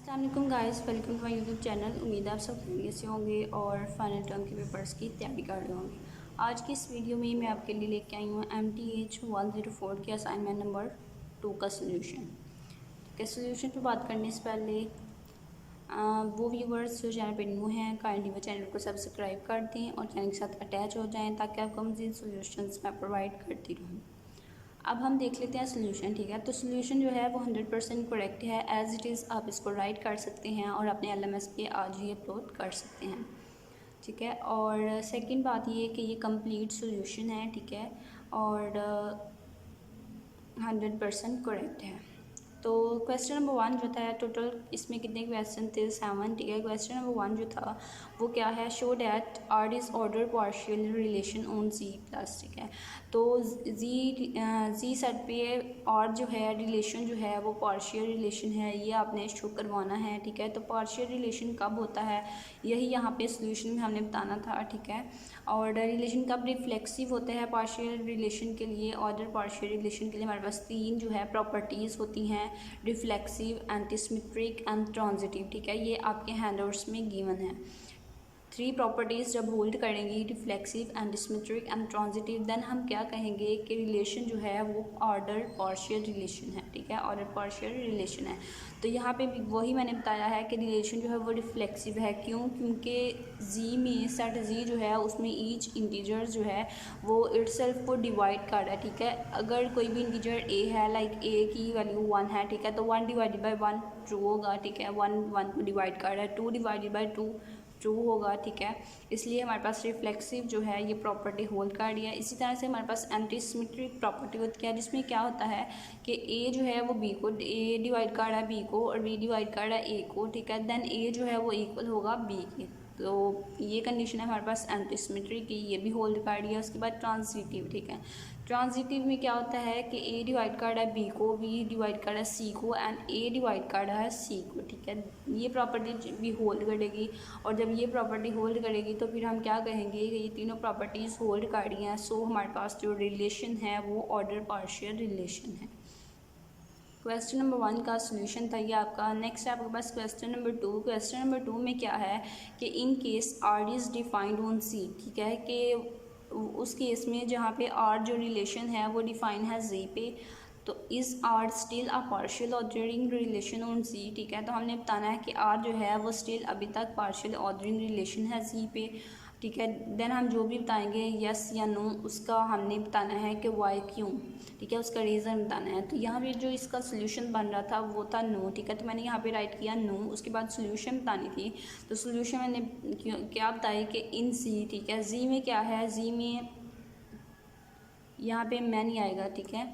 अस्सलाम वालेकुम guys, welcome to my YouTube channel. उम्मीद है आप सब खैरियत से होंगे और फाइनल टर्म के पेपर्स की तैयारी कर रहे होंगे। आज की इस वीडियो में मैं आपके लिए लेके आई हूँ MTH 104 के असाइनमेंट नंबर 2 का सोल्यूशन। ठीक है, सोल्यूशन पर बात करने से पहले वो व्यूवर्स जो चैनल पर न्यू हैं काइंडली वो चैनल को सब्सक्राइब कर दें और चैनल के साथ अटैच हो जाएँ ताकि आपको मज़ीद सोल्यूशंस मैं प्रोवाइड करती रहूँ। अब हम देख लेते हैं सोल्यूशन। ठीक है, तो सोल्यूशन जो है वो 100% करेक्ट है। एज़ इट इज़ आप इसको राइट कर सकते हैं और अपने LMS पे आज ही अपलोड कर सकते हैं। ठीक है, और सेकंड बात ये कि ये कंप्लीट सोल्यूशन है। ठीक है, और 100% करेक्ट है। तो क्वेश्चन नंबर 1 जो था टोटल इसमें कितने क्वेश्चन थे? 7। ठीक है, क्वेश्चन नंबर 1 जो था वो क्या है? Show that R is order partial relation on G plus. ठीक है, तो जी सेट पे और जो है रिलेशन जो है वो पार्शियल रिलेशन है, ये आपने शो करवाना है। ठीक है, तो पार्शियल रिलेशन कब होता है यही यहाँ पे सोल्यूशन में हमने बताना था। ठीक है, और रिलेशन कब रिफ्लेक्सिव होता है पार्शियल रिलेशन के लिए? ऑर्डर पार्शियल रिलेशन के लिए हमारे पास 3 जो है प्रॉपर्टीज़ होती हैं, रिफ्लेक्सिव, एंटीसिमेट्रिक एंड ट्रांजिटिव। ठीक है, ये आपके हैंडआउट्स में गिवन है। 3 प्रॉपर्टीज़ जब होल्ड करेंगी, reflexive, antisymmetric and transitive, then हम क्या कहेंगे कि रिलेशन जो है वो ऑर्डर पार्शियल रिलेशन है। ठीक है, ऑर्डर पार्शियल रिलेशन है। तो यहाँ पे भी वही मैंने बताया है कि रिलेशन जो है वो रिफ्लेक्सिव है। क्यों? क्योंकि जी में सेट जी जो है उसमें ईच इंटीजर जो है वो इटसेल्फ को डिवाइड कर रहा है। ठीक है, अगर कोई भी इंटीजर ए है, लाइक ए की वैल्यू 1 है। ठीक है, तो 1 डिवाइडेड बाई 1 ट्रू होगा। ठीक है, 1 को डिवाइड कर रहा है, 2 डिवाइडेड बाई 2 ट्रू होगा। ठीक है, इसलिए हमारे पास रिफ्लेक्सिव जो है ये प्रॉपर्टी होल्ड कर रही है। इसी तरह से हमारे पास एंटीसिमेट्रिक प्रॉपर्टी होती है, जिसमें क्या होता है कि ए जो है वो बी को, ए डिवाइड कर रहा है बी को और बी डिवाइड कर रहा है ए को। ठीक है, देन ए जो है वो इक्वल होगा बी के। तो ये कंडीशन है हमारे पास एंटीसिमेट्रिक की, ये भी होल्ड कर रही है। उसके बाद ट्रांजिटिव। ठीक है, ट्रांजिटिव में क्या होता है कि ए डिवाइड कर रहा है बी को, बी डिवाइड कर रहा है सी को एंड ए डिवाइड कर रहा है सी को। ठीक है, ये प्रॉपर्टी भी होल्ड करेगी और जब ये प्रॉपर्टी होल्ड करेगी तो फिर हम क्या कहेंगे कि ये तीनों प्रॉपर्टीज़ होल्ड कर रही हैं। सो हमारे पास जो रिलेशन है वो ऑर्डर पार्शियल रिलेशन है। क्वेश्चन नंबर 1 का सोल्यूशन था ये आपका। नेक्स्ट है आपके पास क्वेश्चन नंबर 2। क्वेश्चन नंबर 2 में क्या है कि in case R is defined on C. ठीक है, कि उस केस में जहाँ पे आर जो रिलेशन है वो डिफाइन है जी पे, तो is R still a partial ordering relation on G. ठीक है, तो हमने बताना है कि आर जो है वो स्टिल अभी तक पार्शियल ऑर्डरिंग रिलेशन है जी पे। ठीक है, देन हम जो भी बताएंगे यस या नो उसका हमने बताना है कि वाई क्यों। ठीक है, उसका रीज़न बताना है। तो यहाँ पे जो इसका सोल्यूशन बन रहा था वो था नो। ठीक है, तो मैंने यहाँ पे राइट किया नो। उसके बाद सोल्यूशन बतानी थी, तो सोल्यूशन मैंने क्या बताया कि इन सी। ठीक है, जी में क्या है? जी में यहाँ पे मैनी आएगा। ठीक है,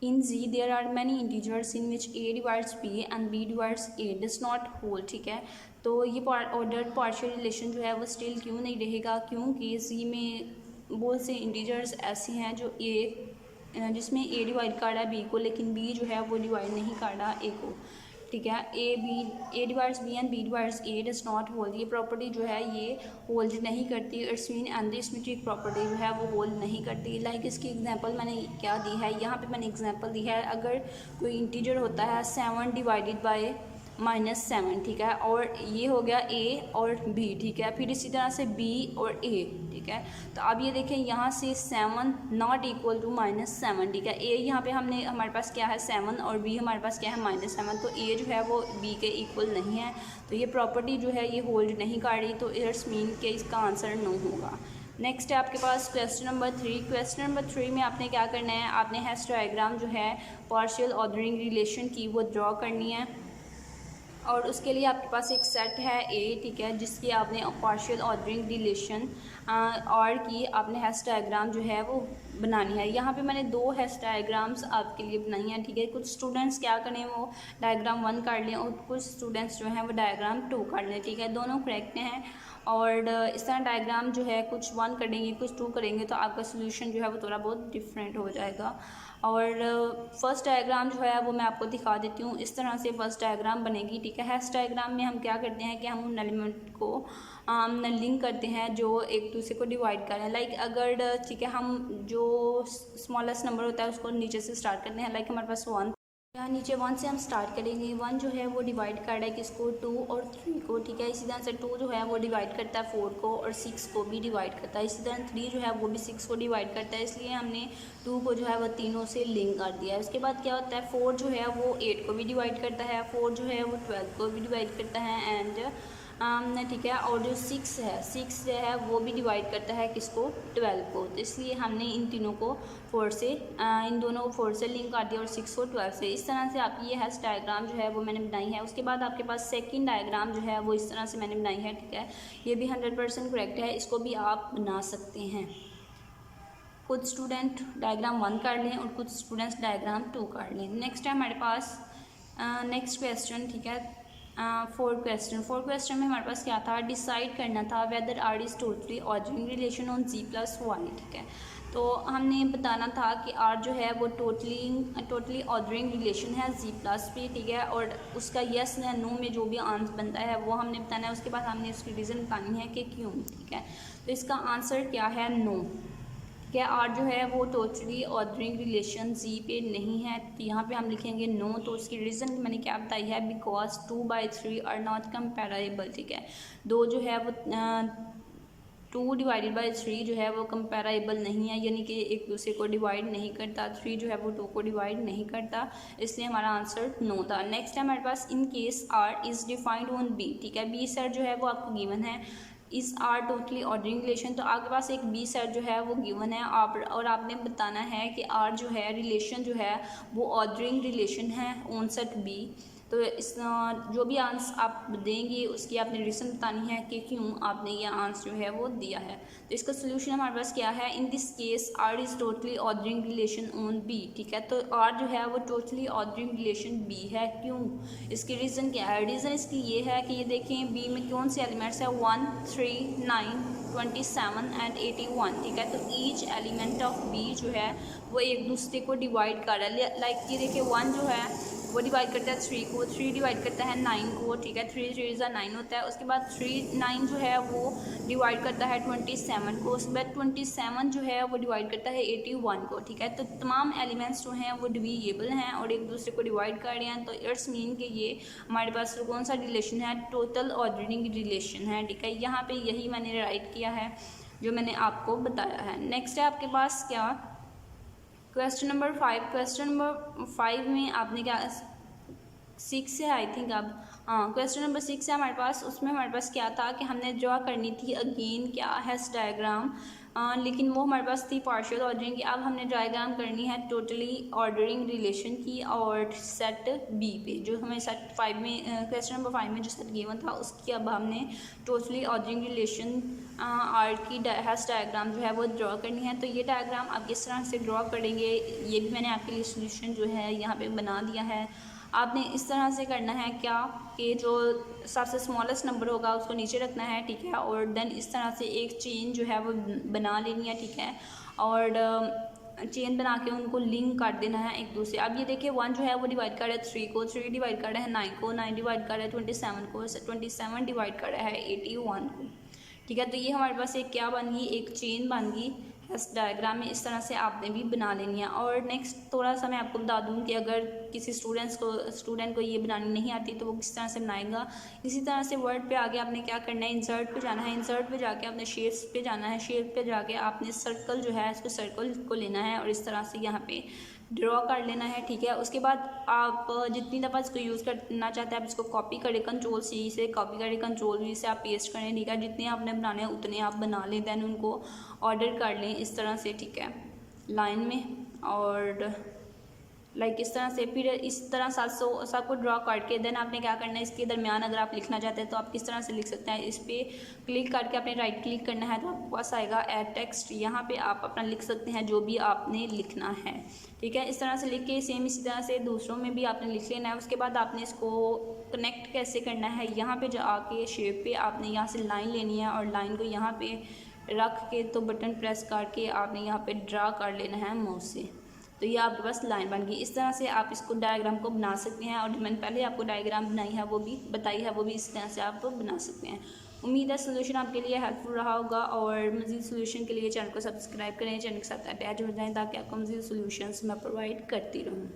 in Z there are many integers in which a divides b and b divides a does not hold। ठीक है, तो ये ऑर्डर पार्शियल रिलेशन जो है वो स्टिल क्यों नहीं रहेगा? क्योंकि Z में बहुत से इंटीजर्स ऐसे हैं जो जिसमें a डिवाइड कर रहा है b को, लेकिन b जो है वो डिवाइड नहीं कर रहा a को। ठीक है, A divides B and B divides A does not hold. ये प्रॉपर्टी जो है ये होल्ड नहीं करती। इट्स मीन एंटीसिमेट्रिक प्रॉपर्टी जो है वो होल्ड नहीं करती। लाइक इसकी एग्जांपल मैंने क्या दी है, यहाँ पे मैंने एग्जांपल दी है। अगर कोई इंटीजर होता है 7 डिवाइडेड बाय -7। ठीक है, और ये हो गया ए और बी। ठीक है, फिर इसी तरह से बी और ए। ठीक है, तो अब ये देखें यहाँ से 7 नॉट इक्वल टू -7। ठीक है, ए यहाँ पे हमारे पास क्या है 7 और बी हमारे पास क्या है -7, तो ए जो है वो बी के इक्वल नहीं है। तो ये प्रॉपर्टी जो है ये होल्ड नहीं कर रही, तो इट्स मीन कि इसका आंसर नो होगा। नेक्स्ट है आपके पास क्वेश्चन नंबर 3। क्वेश्चन नंबर 3 में आपने क्या करना है? आपने हैश डायग्राम जो है पार्शियल ऑर्डरिंग रिलेशन की वो ड्रॉ करनी है और उसके लिए आपके पास एक सेट है ए। ठीक है, जिसकी आपने पार्शियल ऑर्डरिंग रिलेशन और की आपने हैश डायग्राम जो है वो बनानी है। यहाँ पे मैंने 2 हैश डायग्राम्स आपके लिए बनाई हैं। ठीक है, कुछ स्टूडेंट्स क्या करें वो डायग्राम 1 कर लें और कुछ स्टूडेंट्स जो हैं वो डायग्राम 2 कर लें। ठीक है, दोनों करेक्ट हैं और इस तरह डायग्राम जो है कुछ 1 करेंगे कुछ 2 करेंगे तो आपका सोल्यूशन जो है वो थोड़ा बहुत डिफरेंट हो जाएगा। और फर्स्ट डायग्राम जो है वो मैं आपको दिखा देती हूँ। इस तरह से फर्स्ट डायग्राम बनेगी। ठीक है, हैश डायग्राम में हम क्या करते हैं कि हम उन एलिमेंट को लिंक करते हैं जो एक दूसरे को डिवाइड करें। लाइक अगर ठीक है हम जो स्मॉलेस्ट नंबर होता है उसको नीचे से स्टार्ट करते हैं। लाइक हमारे पास 1 यहाँ नीचे 1 से हम स्टार्ट करेंगे। 1 जो है वो डिवाइड कर रहा है किसको, 2 और 3 को, ठीक है। इसी तरह से 2 जो है वो डिवाइड करता है 4 को और 6 को भी डिवाइड करता है। इसी तरह 3 जो है वो भी 6 को डिवाइड करता है, इसलिए हमने 2 को जो है वो तीनों से लिंक कर दिया है। उसके बाद क्या होता है, 4 जो है वो 8 को भी डिवाइड करता है, 4 जो है वो 12 को भी डिवाइड करता है एंड ठीक है। और जो 6 है, 6 जो है वो भी डिवाइड करता है किसको, 12 को। तो इसलिए हमने इन तीनों को 4 से इन दोनों को 4 से लिंक कर दिया और 6 को 12 से। इस तरह से आपकी ये हैश डायग्राम जो है वो मैंने बनाई है। उसके बाद आपके पास सेकंड डायग्राम जो है वो इस तरह से मैंने बनाई है, ठीक है। ये भी 100% करेक्ट है, इसको भी आप बना सकते हैं। कुछ स्टूडेंट डायग्राम 1 कर लें और कुछ स्टूडेंट्स डायग्राम 2 कर लें। नेक्स्ट है हमारे पास नेक्स्ट क्वेश्चन, ठीक है। फोर्थ क्वेश्चन में हमारे पास क्या था, डिसाइड करना था whether R is totally ordering relation on Z+1, ठीक है। तो हमने बताना था कि आर जो है वो टोटली ऑर्डरिंग रिलेशन है Z+P, ठीक है। और उसका यस या नो में जो भी आंसर बनता है वो हमने बताना है। उसके बाद हमने इसकी रीज़न बतानी है कि क्यों, ठीक है। तो इसका आंसर क्या है, नो। क्या आर जो है वो टोटली ऑर्डरिंग रिलेशन जी पे नहीं है, तो यहाँ पे हम लिखेंगे नो। तो उसकी रीज़न मैंने क्या बताई है, बिकॉज 2/3 आर नॉट कंपेरेबल, ठीक है। 2 जो है वो 2/3 जो है वो कंपेरेबल नहीं है, यानी कि एक दूसरे को डिवाइड नहीं करता। 3 जो है वो 2 को डिवाइड नहीं करता, इसलिए हमारा आंसर नो था। नेक्स्ट है हमारे पास in case R is defined on B, ठीक है। बी सेट जो है वो आपको गिवन है, is R totally ordering relation. तो आपके पास एक बी सेट जो है वो गिवन है और आपने बताना है कि आर जो है रिलेशन जो है वो ऑर्डरिंग रिलेशन है ऑन सेट बी। तो इस जो भी आंसर आप देंगे उसकी आपने रीज़न बतानी है कि क्यों आपने ये आंसर जो है वो दिया है। तो इसका सोल्यूशन हमारे पास क्या है, in this case R is totally ordering relation on B, ठीक है। तो आर जो है वो टोटली ऑर्डरिंग रिलेशन बी है, क्यों, इसकी रीज़न क्या है। रीज़न इसकी ये है कि ये देखें बी में कौन से एलिमेंट्स है, 1, 3, 9, 27 एंड 81, ठीक है। तो ईच एलिमेंट ऑफ बी जो है वो एक दूसरे को डिवाइड कर रहा है। लाइक ये देखिए 1 जो है वो डिवाइड करता है 3 को, 3 डिवाइड करता है 9 को, ठीक है। 3 3 9 होता है। उसके बाद 9 जो है वो डिवाइड करता है 27 को। उसके बाद 27 जो है वो डिवाइड करता है 81 को, ठीक है। तो तमाम एलिमेंट्स जो हैं वो डिविजिबल हैं और एक दूसरे को डिवाइड कर रहे हैं। तो इट्स मीन कि ये हमारे पास कौन सा रिलेशन है, टोटल ऑर्डरिंग रिलेशन है, ठीक है। यहाँ पे यही मैंने राइट किया है जो मैंने आपको बताया है। नेक्स्ट है आपके पास क्या, क्वेश्चन नंबर 5। क्वेश्चन नंबर 5 में आपने क्या, 6 है आई थिंक अब, हाँ क्वेश्चन नंबर 6 है हमारे पास। उसमें हमारे पास क्या था कि हमने ड्रॉ करनी थी अगेन क्या है डायग्राम, लेकिन वो हमारे पास थी पार्शियल ऑर्डरिंग की। अब हमने डायग्राम करनी है टोटली ऑर्डरिंग रिलेशन की और सेट बी पे, जो हमें सेट 5 में क्वेश्चन नंबर 5 में जो सेट गिवन था उसकी अब हमने टोटली ऑर्डरिंग रिलेशन आर की हैश डायग्राम जो है वो ड्रॉ करनी है। तो ये डायग्राम आप किस तरह से ड्रॉ करेंगे ये भी मैंने आपके लिए सोल्यूशन जो है यहाँ पे बना दिया है। आपने इस तरह से करना है क्या कि जो सबसे स्मॉलेस्ट नंबर होगा उसको नीचे रखना है, ठीक है। और देन इस तरह से एक चेन जो है वो बना लेनी है, ठीक है। और चेन बना के उनको लिंक कर देना है एक दूसरे। अब ये देखिए 1 जो है वो डिवाइड कर रहा है 3 को, 3 डिवाइड कर रहा है 9 को, 9 डिवाइड कर रहा है 27 को, 27 डिवाइड कर रहा है 81 को, ठीक है। तो ये हमारे पास एक क्या बन गई, एक चेन बन गई। इस डायग्राम में इस तरह से आपने भी बना लेनी है। और नेक्स्ट थोड़ा सा मैं आपको बता दूं कि अगर किसी स्टूडेंट को ये बनानी नहीं आती तो वो किस तरह से बनाएगा। इसी तरह से वर्ड पे आगे आपने क्या करना है, इंसर्ट पे जाना है, इंसर्ट पे जाके आपने शेप्स पे जाना है, शेप पे जाके आपने सर्कल जो है इसको सर्कल को लेना है और इस तरह से यहाँ पे ड्रॉ कर लेना है, ठीक है। उसके बाद आप जितनी दफ़ा इसको यूज़ करना चाहते हैं आप इसको कॉपी करें, Ctrl+C से कॉपी करें, Ctrl+V से आप पेस्ट करें, ठीक है। जितने आपने बनाने हैं उतने आप बना लें, दैन उनको ऑर्डर कर लें इस तरह से, ठीक है, लाइन में। और लाइक इस तरह से फिर इस तरह सबको ड्रॉ करके देन आपने क्या करना है, इसके दरमियान अगर आप लिखना चाहते हैं तो आप किस तरह से लिख सकते हैं। इस पर क्लिक करके आपने राइट क्लिक करना है तो आपके पास आएगा ऐड टेक्स्ट, यहाँ पे आप अपना लिख सकते हैं जो भी आपने लिखना है, ठीक है। इस तरह से लिख के सेम इसी तरह से दूसरों में भी आपने लिख लेना है। उसके बाद आपने इसको कनेक्ट कैसे करना है, यहाँ पर जाके शेप पे आपने यहाँ से लाइन लेनी है और लाइन को यहाँ पर रख के तो बटन प्रेस करके आपने यहाँ पर ड्रा कर लेना है माउस से, तो ये आपके पास लाइन बन गई। इस तरह से आप इसको डायग्राम को बना सकते हैं और मैंने पहले आपको डायग्राम बनाई है वो भी बताई है, वो भी इस तरह से आप बना सकते हैं। उम्मीद है सोल्यूशन आपके लिए हेल्पफुल रहा होगा और मज़ीद सोल्यूशन के लिए चैनल को सब्सक्राइब करें, चैनल के साथ अटैच हो जाएं ताकि आपको मज़ीद सोल्यूशंस मैं प्रोवाइड करती रहूँ।